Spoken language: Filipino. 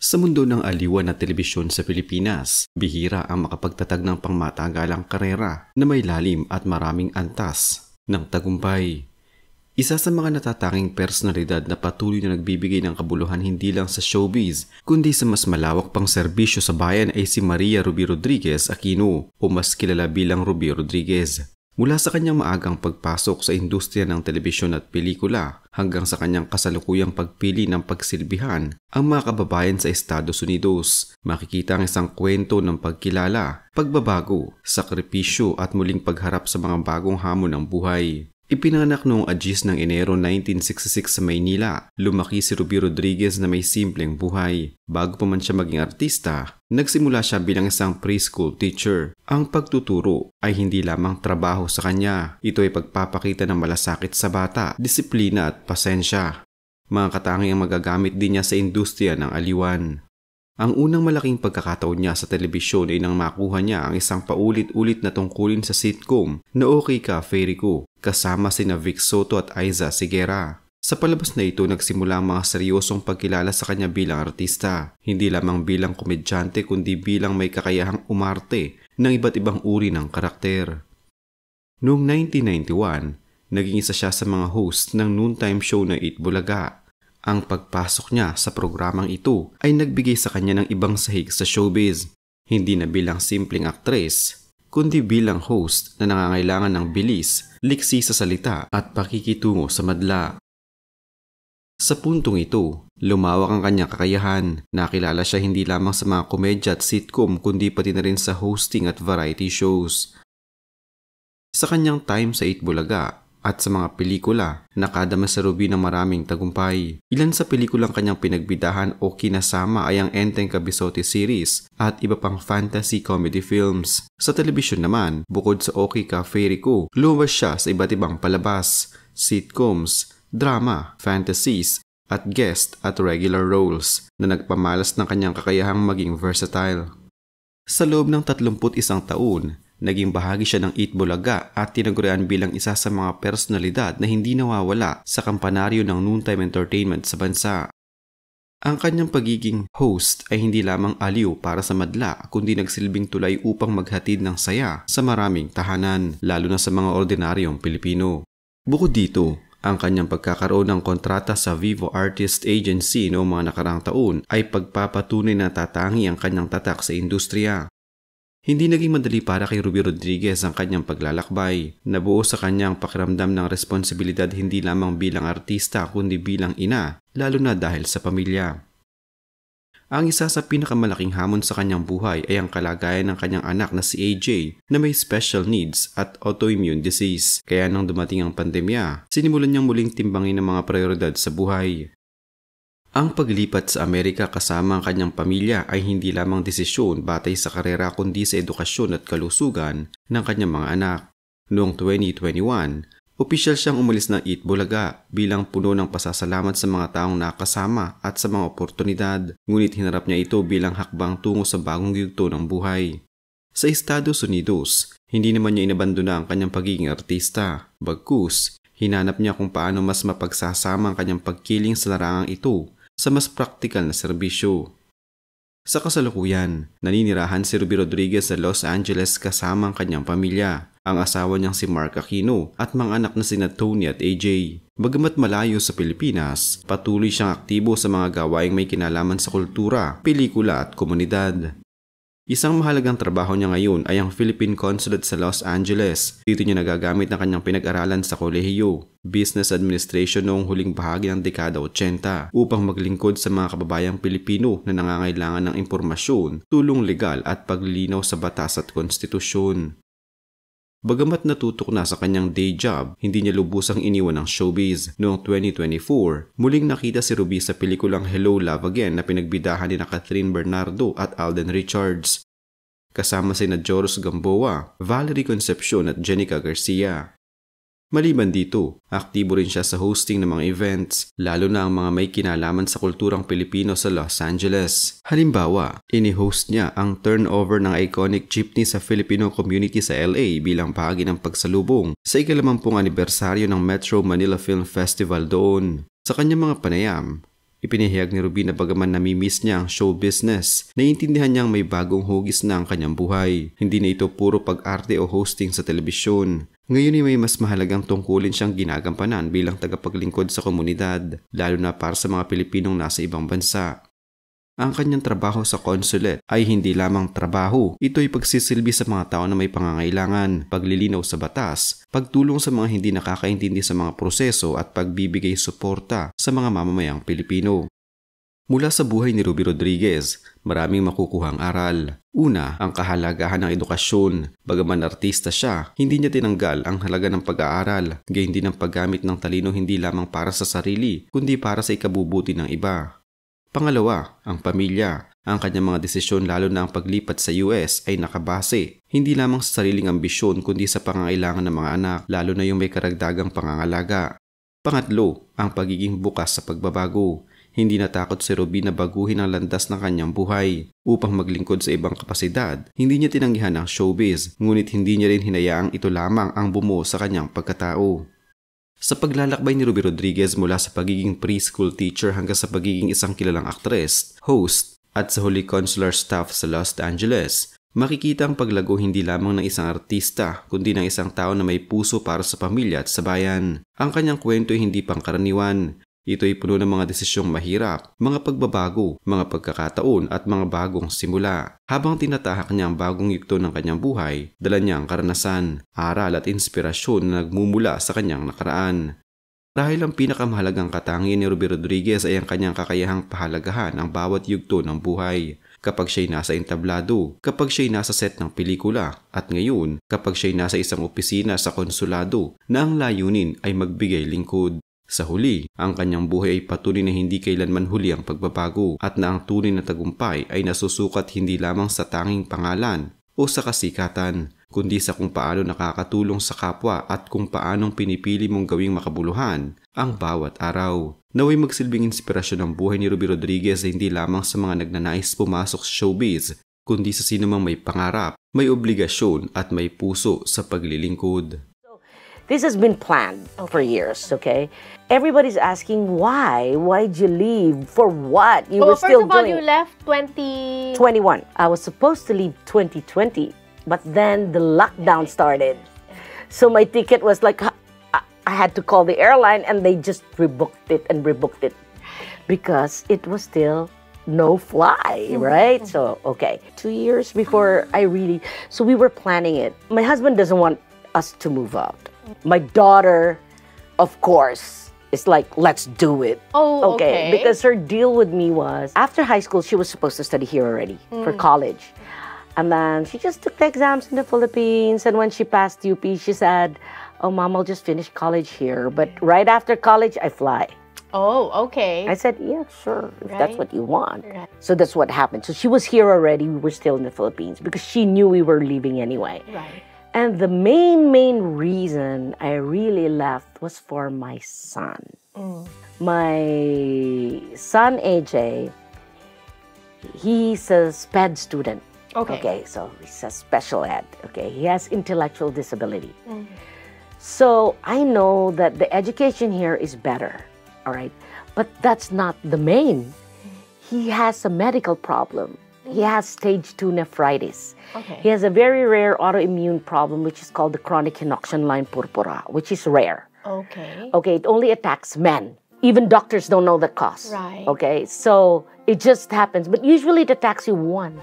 Sa mundo ng aliwan na telebisyon sa Pilipinas, bihira ang makapagtatag ng pangmatagalang karera na may lalim at maraming antas ng tagumpay. Isa sa mga natatanging personalidad na patuloy na nagbibigay ng kabuluhan hindi lang sa showbiz, kundi sa mas malawak pang serbisyo sa bayan ay si Maria Ruby Rodriguez Aquino o mas kilala bilang Ruby Rodriguez. Mula sa kanyang maagang pagpasok sa industriya ng telebisyon at pelikula hanggang sa kanyang kasalukuyang pagpili ng pagsilbihan ang mga kababayan sa Estados Unidos, makikita ang isang kwento ng pagkilala, pagbabago, sakripisyo at muling pagharap sa mga bagong hamon ng buhay. Ipinanganak noong August ng Enero 1966 sa Maynila, lumaki si Ruby Rodriguez na may simpleng buhay. Bago pa man siya maging artista, nagsimula siya bilang isang preschool teacher. Ang pagtuturo ay hindi lamang trabaho sa kanya. Ito ay pagpapakita ng malasakit sa bata, disiplina at pasensya. Mga katangiang magagamit din niya sa industriya ng aliwan. Ang unang malaking pagkakataon niya sa telebisyon ay nang makuha niya ang isang paulit-ulit na tungkulin sa sitcom na Okay Ka Fairy Ko kasama sina Vic Soto at Aiza Sigera. Sa palabas na ito nagsimula ang mga seryosong pagkilala sa kanya bilang artista, hindi lamang bilang komedyante kundi bilang may kakayahang umarte ng iba't ibang uri ng karakter. Noong 1991, naging isa siya sa mga host ng noontime show na Eat Bulaga. Ang pagpasok niya sa programang ito ay nagbigay sa kanya ng ibang sahig sa showbiz, hindi na bilang simpleng aktres, kundi bilang host na nangangailangan ng bilis, liksi sa salita at pakikitungo sa madla. Sa puntong ito, lumawak ang kanyang kakayahan. Nakilala siya hindi lamang sa mga komedya at sitcom kundi pati na rin sa hosting at variety shows. Sa kanyang time sa Eat Bulaga at sa mga pelikula, nakadama sa Ruby ng maraming tagumpay. Ilan sa pelikulang kanyang pinagbidahan o kinasama ay ang Enteng Kabisote series at iba pang fantasy comedy films. Sa telebisyon naman, bukod sa Okay Ka Fairy Ko, lumabas siya sa iba't ibang palabas, sitcoms, drama, fantasies, at guest at regular roles na nagpamalas ng kanyang kakayahang maging versatile. Sa loob ng 31 taon, naging bahagi siya ng Eat Bulaga at tinagurian bilang isa sa mga personalidad na hindi nawawala sa kampanaryo ng noontime entertainment sa bansa. Ang kanyang pagiging host ay hindi lamang aliw para sa madla kundi nagsilbing tulay upang maghatid ng saya sa maraming tahanan, lalo na sa mga ordinaryong Pilipino. Bukod dito, ang kanyang pagkakaroon ng kontrata sa Vivo Artist Agency noong mga nakaraang taon ay pagpapatunay na tatangi ang kanyang tatak sa industriya. Hindi naging madali para kay Ruby Rodriguez ang kanyang paglalakbay. Nabuo sa kanyang pakiramdam ng responsibilidad hindi lamang bilang artista kundi bilang ina, lalo na dahil sa pamilya. Ang isa sa pinakamalaking hamon sa kanyang buhay ay ang kalagayan ng kanyang anak na si AJ na may special needs at autoimmune disease. Kaya nang dumating ang pandemya, sinimulan niyang muling timbangin ang mga prioridad sa buhay. Ang paglipat sa Amerika kasama ang kanyang pamilya ay hindi lamang desisyon batay sa karera kundi sa edukasyon at kalusugan ng kanyang mga anak. Noong 2021, opisyal siyang umalis ng Eat Bulaga bilang puno ng pasasalamat sa mga taong nakasama at sa mga oportunidad, ngunit hinarap niya ito bilang hakbang tungo sa bagong yugto ng buhay. Sa Estados Unidos, hindi naman niya inabandona ang kanyang pagiging artista. Bagkus, hinanap niya kung paano mas mapagsasama ang kanyang pagkiling sa larangang ito sa mas praktikal na serbisyo. Sa kasalukuyan, naninirahan si Ruby Rodriguez sa Los Angeles kasama ang kanyang pamilya, ang asawa niyang si Mark Aquino at mga anak na sina Tony at AJ. Bagamat malayo sa Pilipinas, patuloy siyang aktibo sa mga gawaing may kinalaman sa kultura, pelikula at komunidad. Isang mahalagang trabaho niya ngayon ay ang Philippine Consulate sa Los Angeles. Dito niya nagagamit ang kanyang pinag-aralan sa kolehiyo, Business Administration noong huling bahagi ng dekada 80 upang maglingkod sa mga kababayang Pilipino na nangangailangan ng impormasyon, tulong legal at paglilinaw sa batas at konstitusyon. Bagamat natutok na sa kanyang day job, hindi niya lubusang iniwan ang showbiz. Noong 2024, muling nakita si Ruby sa pelikulang Hello Love Again na pinagbidahan ni Catherine Bernardo at Alden Richards. Kasama sina Joros Gamboa, Valerie Concepcion at Jenica Garcia. Maliban dito, aktibo rin siya sa hosting ng mga events, lalo na ang mga may kinalaman sa kulturang Pilipino sa Los Angeles. Halimbawa, ini-host niya ang turnover ng iconic jeepney sa Filipino community sa LA bilang bahagi ng pagsalubong sa ika-50 anibersaryo ng Metro Manila Film Festival doon. Sa kanyang mga panayam, Ipinahayag ni Ruby na bagaman namimiss niya ang show business, naiintindihan niyang may bagong hugis na ang kanyang buhay. Hindi na ito puro pag-arte o hosting sa telebisyon. Ngayon ay may mas mahalagang tungkulin siyang ginagampanan bilang tagapaglingkod sa komunidad, lalo na para sa mga Pilipinong nasa ibang bansa. Ang kanyang trabaho sa consulate ay hindi lamang trabaho, ito ay pagsisilbi sa mga tao na may pangangailangan, paglilinaw sa batas, pagtulong sa mga hindi nakakaintindi sa mga proseso at pagbibigay suporta sa mga mamamayang Pilipino. Mula sa buhay ni Ruby Rodriguez, maraming makukuhang aral. Una, ang kahalagahan ng edukasyon. Bagaman artista siya, hindi niya tinanggal ang halaga ng pag-aaral, gayon din ang paggamit ng talino hindi lamang para sa sarili, kundi para sa ikabubuti ng iba. Pangalawa, ang pamilya. Ang kanyang mga desisyon lalo na ang paglipat sa US ay nakabase, hindi lamang sa sariling ambisyon kundi sa pangangailangan ng mga anak, lalo na yung may karagdagang pangangalaga. Pangatlo, ang pagiging bukas sa pagbabago. Hindi natakot si Ruby na baguhin ang landas ng kanyang buhay upang maglingkod sa ibang kapasidad. Hindi niya tinanggihan ang showbiz, ngunit hindi niya rin hinayaang ito lamang ang bumuo sa kanyang pagkatao. Sa paglalakbay ni Ruby Rodriguez mula sa pagiging preschool teacher hanggang sa pagiging isang kilalang aktres, host, at sa huli consular staff sa Los Angeles, makikita ang paglago hindi lamang ng isang artista, kundi ng isang tao na may puso para sa pamilya at sa bayan. Ang kanyang kwento ay hindi pangkaraniwan. Ito ay puno ng mga desisyong mahirap, mga pagbabago, mga pagkakataon at mga bagong simula. Habang tinatahak niya ang bagong yugto ng kanyang buhay, dala niya ang karanasan, aral at inspirasyon na nagmumula sa kanyang nakaraan. Dahil ang pinakamahalagang katangian ni Ruby Rodriguez ay ang kanyang kakayahang pahalagahan ang bawat yugto ng buhay. Kapag siya'y nasa entablado, kapag siya'y nasa set ng pelikula, at ngayon, kapag siya'y nasa isang opisina sa konsulado na ang layunin ay magbigay lingkod. Sa huli, ang kanyang buhay ay patunay na hindi kailanman huli ang pagbabago at na ang tunay na tagumpay ay nasusukat hindi lamang sa tanging pangalan o sa kasikatan, kundi sa kung paano nakakatulong sa kapwa at kung paanong pinipili mong gawing makabuluhan ang bawat araw. Naway magsilbing inspirasyon ang buhay ni Ruby Rodriguez ay hindi lamang sa mga nagnanais pumasok sa showbiz, kundi sa sinumang may pangarap, may obligasyon at may puso sa paglilingkod. This has been planned for years, okay? Everybody's asking why? Why'd you leave? For what? You were still doing... First of all, you left 2021. I was supposed to leave 2020, but then the lockdown started. So my ticket was like, I had to call the airline and they just rebooked it because it was still no fly, right? So, okay. 2 years before so we were planning it. My husband doesn't want us to move out. My daughter, of course, is like, let's do it. Oh, okay. Because her deal with me was, after high school, she was supposed to study here already for college. And then she just took the exams in the Philippines. And when she passed UP, she said, oh, Mom, I'll just finish college here. But right after college, I fly. Oh, okay. I said, yeah, sure, if that's what you want. Right. So that's what happened. So she was here already. We were still in the Philippines because she knew we were leaving anyway. Right. And the main reason I really left was for my son. My son, AJ, he's a SPED student. Okay, so he's a special ed. Okay, he has intellectual disability. So I know that the education here is better, all right? But that's not the main. He has a medical problem. He has stage 2 nephritis. Okay. He has a very rare autoimmune problem, which is called the chronic henochian line purpura, which is rare. Okay. Okay, it only attacks men. Even doctors don't know the cause. Right. Okay, so it just happens. But usually it attacks you one.